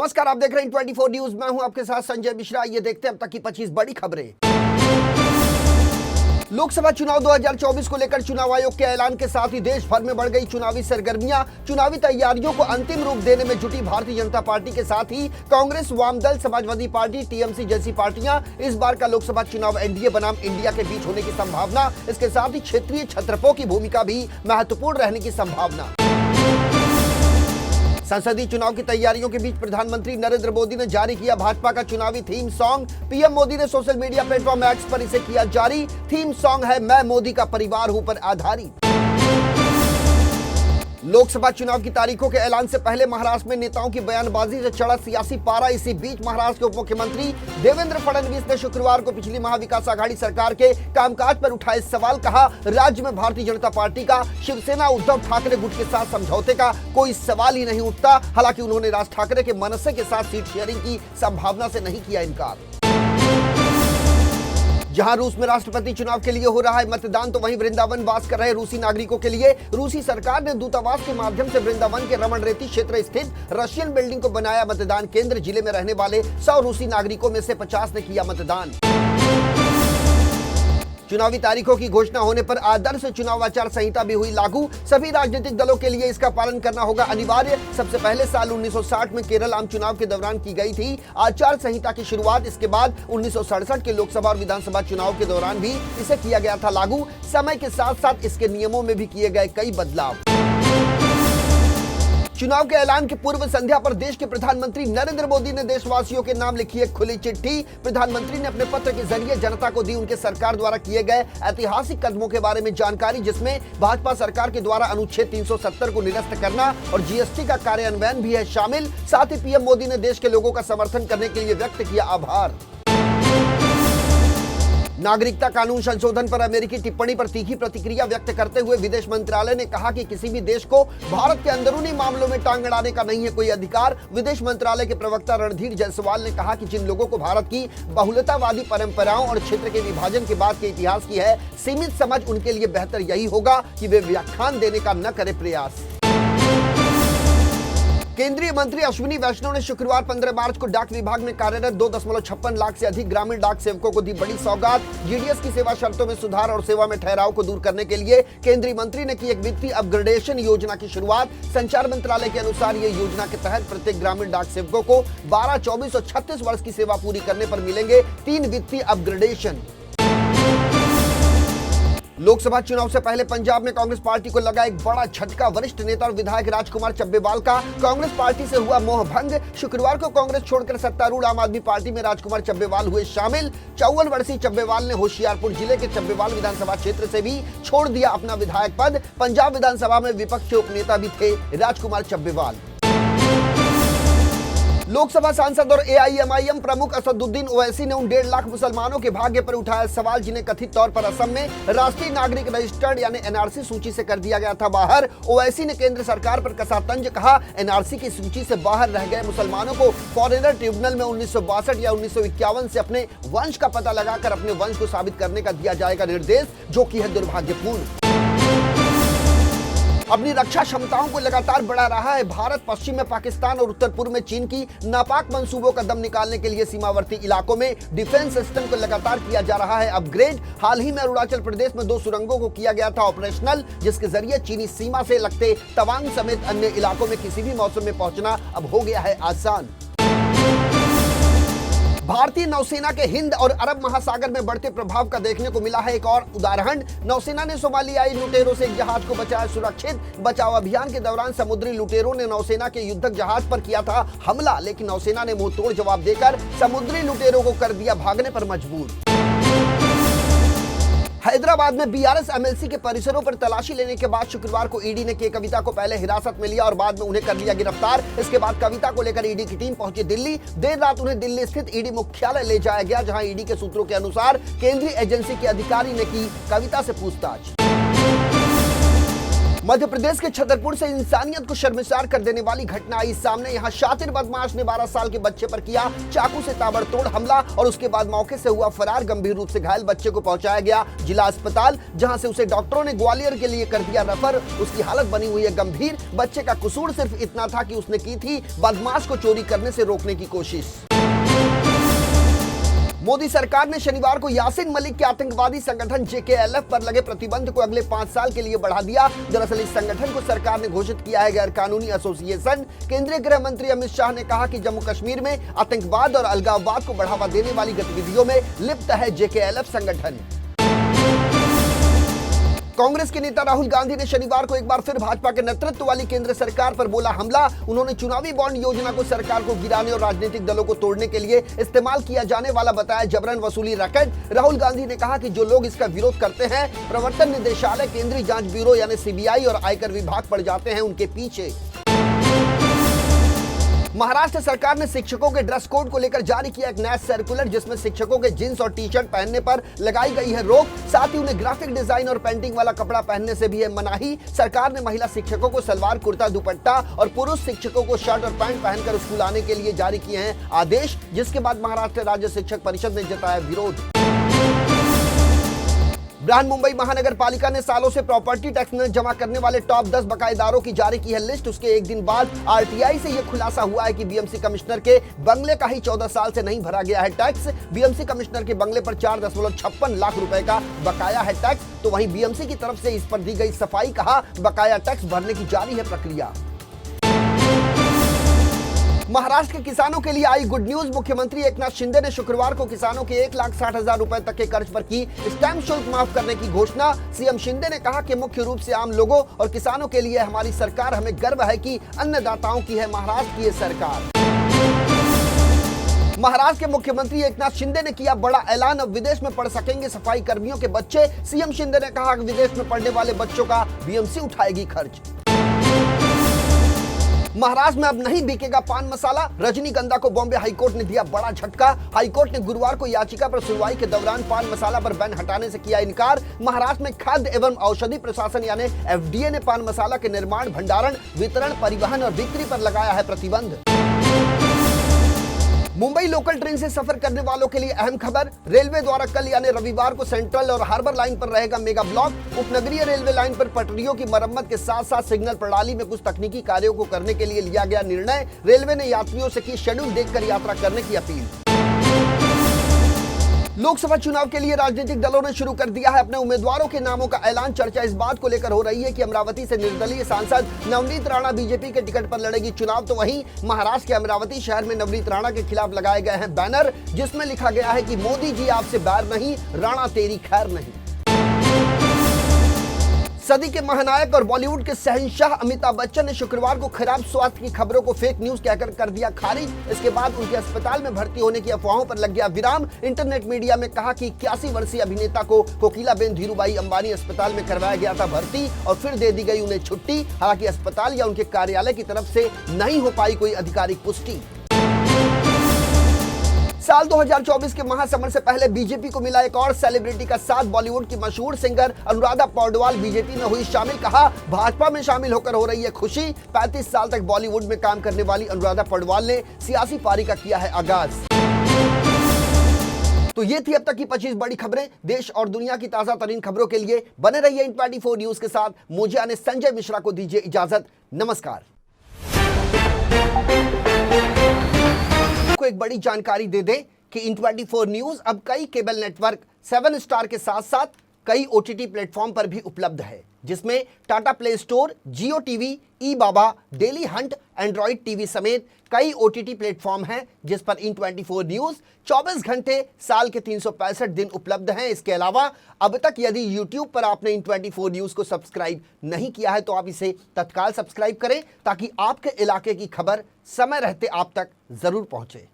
नमस्कार, आप देख रहे हैं 24 न्यूज। मैं हूं आपके साथ संजय मिश्रा। ये देखते हैं अब तक की 25 बड़ी खबरें। लोकसभा चुनाव 2024 को लेकर चुनाव आयोग के ऐलान के साथ ही देश भर में बढ़ गई चुनावी सरगर्मियां। चुनावी तैयारियों को अंतिम रूप देने में जुटी भारतीय जनता पार्टी के साथ ही कांग्रेस, वामदल, समाजवादी पार्टी, टीएमसी जैसी पार्टियां। इस बार का लोकसभा चुनाव एनडीए बनाम इंडिया के बीच होने की संभावना, इसके साथ ही क्षेत्रीय छत्रपों की भूमिका भी महत्वपूर्ण रहने की संभावना। संसदीय चुनाव की तैयारियों के बीच प्रधानमंत्री नरेंद्र मोदी ने जारी किया भाजपा का चुनावी थीम सॉन्ग। पीएम मोदी ने सोशल मीडिया प्लेटफॉर्म एक्स पर इसे किया जारी। थीम सॉन्ग है मैं मोदी का परिवार हूं पर आधारित। लोकसभा चुनाव की तारीखों के ऐलान से पहले महाराष्ट्र में नेताओं की बयानबाजी से चढ़ा सियासी पारा। इसी बीच महाराष्ट्र के उप मुख्यमंत्री देवेंद्र फडणवीस ने शुक्रवार को पिछली महाविकास आघाड़ी सरकार के कामकाज पर उठाए सवाल। कहा, राज्य में भारतीय जनता पार्टी का शिवसेना उद्धव ठाकरे गुट के साथ समझौते का कोई सवाल ही नहीं उठता। हालांकि उन्होंने राज ठाकरे के मनसे के साथ सीट शेयरिंग की संभावना से नहीं किया इनकार। जहां रूस में राष्ट्रपति चुनाव के लिए हो रहा है मतदान, तो वहीं वृंदावन वास कर रहे रूसी नागरिकों के लिए रूसी सरकार ने दूतावास के माध्यम से वृंदावन के रमण रेती क्षेत्र स्थित रशियन बिल्डिंग को बनाया मतदान केंद्र। जिले में रहने वाले 100 रूसी नागरिकों में से 50 ने किया मतदान। चुनावी तारीखों की घोषणा होने पर आदर्श चुनाव आचार संहिता भी हुई लागू। सभी राजनीतिक दलों के लिए इसका पालन करना होगा अनिवार्य। सबसे पहले साल 1960 में केरल आम चुनाव के दौरान की गई थी आचार संहिता की शुरुआत। इसके बाद 1967 के लोकसभा और विधानसभा चुनाव के दौरान भी इसे किया गया था लागू। समय के साथ साथ इसके नियमों में भी किए गए कई बदलाव। चुनाव के ऐलान की पूर्व संध्या पर देश के प्रधानमंत्री नरेंद्र मोदी ने देशवासियों के नाम लिखी एक खुली चिट्ठी। प्रधानमंत्री ने अपने पत्र के जरिए जनता को दी उनके सरकार द्वारा किए गए ऐतिहासिक कदमों के बारे में जानकारी, जिसमें भाजपा सरकार के द्वारा अनुच्छेद 370 को निरस्त करना और जीएसटी का कार्यान्वयन भी है शामिल। साथ ही पीएम मोदी ने देश के लोगों का समर्थन करने के लिए व्यक्त किया आभार। नागरिकता कानून संशोधन पर अमेरिकी टिप्पणी पर तीखी प्रतिक्रिया व्यक्त करते हुए विदेश मंत्रालय ने कहा कि किसी भी देश को भारत के अंदरूनी मामलों में टांग अड़ाने का नहीं है कोई अधिकार। विदेश मंत्रालय के प्रवक्ता रणधीर जायसवाल ने कहा कि जिन लोगों को भारत की बहुलतावादी परंपराओं और क्षेत्र के विभाजन के बाद के इतिहास की है सीमित समझ, उनके लिए बेहतर यही होगा कि वे व्याख्यान देने का न करे प्रयास। केंद्रीय मंत्री अश्विनी वैष्णव ने शुक्रवार 15 मार्च को डाक विभाग में कार्यरत 2.56 लाख से अधिक ग्रामीण डाक सेवकों को दी बड़ी सौगात। जीडीएस की सेवा शर्तों में सुधार और सेवा में ठहराव को दूर करने के लिए केंद्रीय मंत्री ने की एक वित्तीय अपग्रेडेशन योजना की शुरुआत। संचार मंत्रालय के अनुसार ये योजना के तहत प्रत्येक ग्रामीण डाक सेवकों को 12, 24 और 36 वर्ष की सेवा पूरी करने पर मिलेंगे 3 वित्तीय अपग्रेडेशन। लोकसभा चुनाव से पहले पंजाब में कांग्रेस पार्टी को लगा एक बड़ा झटका। वरिष्ठ नेता और विधायक राजकुमार चब्बेवाल का कांग्रेस पार्टी से हुआ मोह भंग। शुक्रवार को कांग्रेस छोड़कर सत्तारूढ़ आम आदमी पार्टी में राजकुमार चब्बेवाल हुए शामिल। 54 वर्षीय चब्बेवाल ने होशियारपुर जिले के चब्बेवाल विधानसभा क्षेत्र से भी छोड़ दिया अपना विधायक पद। पंजाब विधानसभा में विपक्ष के उपनेता भी थे राजकुमार चब्बेवाल। लोकसभा सांसद और एआईएमआईएम प्रमुख असदुद्दीन ओवैसी ने उन 1.5 लाख मुसलमानों के भाग्य पर उठाया सवाल जिन्हें कथित तौर पर असम में राष्ट्रीय नागरिक रजिस्टर्ड यानी एनआरसी सूची से कर दिया गया था बाहर। ओवैसी ने केंद्र सरकार पर कसा तंज। कहा, एनआरसी की सूची से बाहर रह गए मुसलमानों को फॉरेनर ट्रिब्यूनल में 1962 या 1951 से अपने वंश का पता लगाकर अपने वंश को साबित करने का दिया जाएगा निर्देश, जो कि है दुर्भाग्यपूर्ण। अपनी रक्षा क्षमताओं को लगातार बढ़ा रहा है भारत। पश्चिम में पाकिस्तान और उत्तर पूर्व में चीन की नापाक मंसूबों का दम निकालने के लिए सीमावर्ती इलाकों में डिफेंस सिस्टम को लगातार किया जा रहा है अपग्रेड। हाल ही में अरुणाचल प्रदेश में 2 सुरंगों को किया गया था ऑपरेशनल, जिसके जरिए चीनी सीमा से लगते तवांग समेत अन्य इलाकों में किसी भी मौसम में पहुंचना अब हो गया है आसान। भारतीय नौसेना के हिंद और अरब महासागर में बढ़ते प्रभाव का देखने को मिला है एक और उदाहरण। नौसेना ने सोमालियाई लुटेरों से एक जहाज को बचाया सुरक्षित। बचाव अभियान के दौरान समुद्री लुटेरों ने नौसेना के युद्धक जहाज पर किया था हमला, लेकिन नौसेना ने मुंहतोड़ जवाब देकर समुद्री लुटेरों को कर दिया भागने पर मजबूर। हैदराबाद में बीआरएस एमएलसी के परिसरों पर तलाशी लेने के बाद शुक्रवार को ईडी ने के कविता को पहले हिरासत में लिया और बाद में उन्हें कर लिया गिरफ्तार। इसके बाद कविता को लेकर ईडी की टीम पहुंची दिल्ली। देर रात उन्हें दिल्ली स्थित ईडी मुख्यालय ले जाया गया, जहां ईडी के सूत्रों के अनुसार केंद्रीय एजेंसी के अधिकारी ने की कविता से पूछताछ। मध्य प्रदेश के छतरपुर से इंसानियत को शर्मसार कर देने वाली घटना आई सामने। यहाँ शातिर बदमाश ने 12 साल के बच्चे पर किया चाकू से ताबड़तोड़ हमला और उसके बाद मौके से हुआ फरार। गंभीर रूप से घायल बच्चे को पहुंचाया गया जिला अस्पताल, जहां से उसे डॉक्टरों ने ग्वालियर के लिए कर दिया रेफर। उसकी हालत बनी हुई है गंभीर। बच्चे का कसूर सिर्फ इतना था कि उसने की थी बदमाश को चोरी करने से रोकने की कोशिश। मोदी सरकार ने शनिवार को यासीन मलिक के आतंकवादी संगठन JKLF पर लगे प्रतिबंध को अगले 5 साल के लिए बढ़ा दिया। दरअसल इस संगठन को सरकार ने घोषित किया है गैर कानूनी एसोसिएशन। केंद्रीय गृह मंत्री अमित शाह ने कहा कि जम्मू कश्मीर में आतंकवाद और अलगाववाद को बढ़ावा देने वाली गतिविधियों में लिप्त है JKLF संगठन। कांग्रेस के नेता राहुल गांधी ने शनिवार को एक बार फिर भाजपा के नेतृत्व वाली केंद्र सरकार पर बोला हमला। उन्होंने चुनावी बॉन्ड योजना को सरकार को गिराने और राजनीतिक दलों को तोड़ने के लिए इस्तेमाल किया जाने वाला बताया जबरन वसूली रैकेट। राहुल गांधी ने कहा कि जो लोग इसका विरोध करते हैं प्रवर्तन निदेशालय, केंद्रीय जांच ब्यूरो यानी CBI और आयकर विभाग पड़ जाते हैं उनके पीछे। महाराष्ट्र सरकार ने शिक्षकों के ड्रेस कोड को लेकर जारी किया एक नया सर्कुलर, जिसमें शिक्षकों के जींस और टी-शर्ट पहनने पर लगाई गई है रोक। साथ ही उन्हें ग्राफिक डिजाइन और पेंटिंग वाला कपड़ा पहनने से भी है मनाही। सरकार ने महिला शिक्षकों को सलवार कुर्ता दुपट्टा और पुरुष शिक्षकों को शर्ट और पैंट पहनकर स्कूल आने के लिए जारी किए हैं आदेश, जिसके बाद महाराष्ट्र राज्य शिक्षक परिषद ने जताया विरोध। बृहन्मुंबई महानगर पालिका ने सालों से प्रॉपर्टी टैक्स न जमा करने वाले टॉप 10 बकायेदारों की जारी की है लिस्ट। उसके एक दिन बाद RTI से यह खुलासा हुआ है कि BMC कमिश्नर के बंगले का ही 14 साल से नहीं भरा गया है टैक्स। BMC कमिश्नर के बंगले पर 4.56 लाख रुपए का बकाया है टैक्स। तो वहीं BMC की तरफ से इस पर दी गई सफाई, कहा बकाया टैक्स भरने की जारी है प्रक्रिया। महाराष्ट्र के किसानों के लिए आई गुड न्यूज। मुख्यमंत्री एकनाथ शिंदे ने शुक्रवार को किसानों के 1,60,000 रुपए तक के कर्ज पर की स्टैंप शुल्क माफ करने की घोषणा। CM शिंदे ने कहा कि मुख्य रूप से आम लोगों और किसानों के लिए हमारी सरकार, हमें गर्व है कि अन्नदाताओं की है महाराष्ट्र की ये सरकार। महाराष्ट्र के मुख्यमंत्री एकनाथ शिंदे ने किया बड़ा ऐलान, अब विदेश में पढ़ सकेंगे सफाई कर्मियों के बच्चे। CM शिंदे ने कहा कि विदेश में पढ़ने वाले बच्चों का BMC उठाएगी खर्च। महाराष्ट्र में अब नहीं बिकेगा पान मसाला। रजनीगंधा को बॉम्बे हाईकोर्ट ने दिया बड़ा झटका। हाईकोर्ट ने गुरुवार को याचिका पर सुनवाई के दौरान पान मसाला पर बैन हटाने से किया इनकार। महाराष्ट्र में खाद्य एवं औषधि प्रशासन यानी FDA ने पान मसाला के निर्माण, भंडारण, वितरण, परिवहन और बिक्री पर लगाया है प्रतिबंध। मुंबई लोकल ट्रेन से सफर करने वालों के लिए अहम खबर। रेलवे द्वारा कल यानी रविवार को सेंट्रल और हार्बर लाइन पर रहेगा मेगा ब्लॉक। उपनगरीय रेलवे लाइन पर पटरियों की मरम्मत के साथ साथ सिग्नल प्रणाली में कुछ तकनीकी कार्यों को करने के लिए लिया गया निर्णय। रेलवे ने यात्रियों से की शेड्यूल देखकर यात्रा करने की अपील। लोकसभा चुनाव के लिए राजनीतिक दलों ने शुरू कर दिया है अपने उम्मीदवारों के नामों का ऐलान। चर्चा इस बात को लेकर हो रही है कि अमरावती से निर्दलीय सांसद नवनीत राणा BJP के टिकट पर लड़ेगी चुनाव। तो वहीं महाराष्ट्र के अमरावती शहर में नवनीत राणा के खिलाफ लगाए गए हैं बैनर, जिसमें लिखा गया है कि मोदी जी आपसे बैर नहीं, राणा तेरी खैर नहीं। सदी के महानायक और बॉलीवुड के शहंशाह अमिताभ बच्चन ने शुक्रवार को खराब स्वास्थ्य की खबरों को फेक न्यूज कहकर कर दिया खारिज। इसके बाद उनके अस्पताल में भर्ती होने की अफवाहों पर लग गया विराम। इंटरनेट मीडिया में कहा कि 81 वर्षीय अभिनेता को कोकिलाबेन धीरूभाई अंबानी अस्पताल में करवाया गया था भर्ती और फिर दे दी गई उन्हें छुट्टी। हालांकि अस्पताल या उनके कार्यालय की तरफ से नहीं हो पाई कोई आधिकारिक पुष्टि। साल 2024 के महासमर से पहले बीजेपी को मिला एक और सेलिब्रिटी का साथ। बॉलीवुड की मशहूर सिंगर अनुराधा पौडवाल बीजेपी में हुई शामिल। कहा भाजपा में शामिल होकर हो रही है खुशी। 35 साल तक बॉलीवुड में काम करने वाली अनुराधा पौडवाल ने सियासी पारी का किया है आगाज। तो ये थी अब तक की 25 बड़ी खबरें। देश और दुनिया की ताजा तरीन खबरों के लिए बने रहिए इन 24 न्यूज के साथ। मुझे यानी संजय मिश्रा को दीजिए इजाजत। नमस्कार। को एक बड़ी जानकारी दे दें कि इन 24 न्यूज अब कई केबल नेटवर्क 7 स्टार के साथ साथ कई OTT प्लेटफॉर्म पर भी उपलब्ध है, जिसमें Tata play store, Jio TV, ई-बाबा, डेली हंट, एंड्रॉइड टीवी समेत कई OTT प्लेटफॉर्म हैं जिस पर इन 24 न्यूज 24 घंटे साल के 365 दिन उपलब्ध हैं। इसके अलावा अब तक यदि YouTube पर आपने इन 24 न्यूज को सब्सक्राइब नहीं किया है तो आप इसे तत्काल सब्सक्राइब करें ताकि आपके इलाके की खबर समय रहते आप तक जरूर पहुंचे।